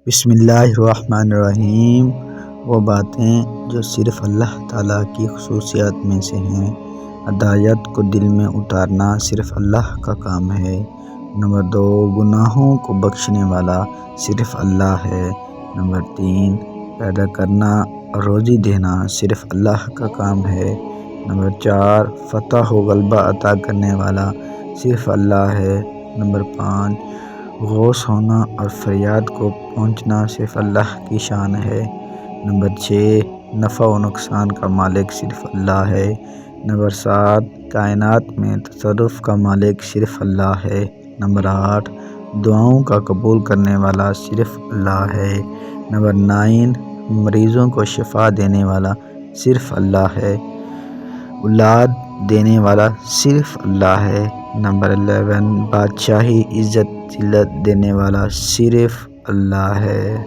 بسم اللہ الرحمن الرحیم۔ وہ باتیں جو صرف اللہ تعالیٰ کی خصوصیات میں سے ہیں۔ ہدایت کو دل میں اتارنا صرف اللہ کا کام ہے۔ نمبر 2، گناہوں کو بخشنے والا صرف اللہ ہے۔ نمبر 3، پیدا کرنا اور روزی دینا صرف اللہ کا کام ہے۔ نمبر 4، فتح و غلبہ عطا کرنے والا صرف اللہ ہے۔ نمبر 5، غوث ہونا اور فریاد کو پہنچنا صرف اللہ کی شان ہے۔ نمبر 6، نفع و نقصان کا مالک صرف اللہ ہے۔ نمبر 7، کائنات میں تصرف کا مالک صرف اللہ ہے۔ نمبر 8، دعاؤں کا قبول کرنے والا صرف اللہ ہے۔ نمبر 9، مریضوں کو شفا دینے والا صرف اللہ ہے۔ اولاد دینے والا صرف اللہ ہے۔ نمبر 11، بادشاہی عزت ذلت دینے والا صرف اللہ ہے۔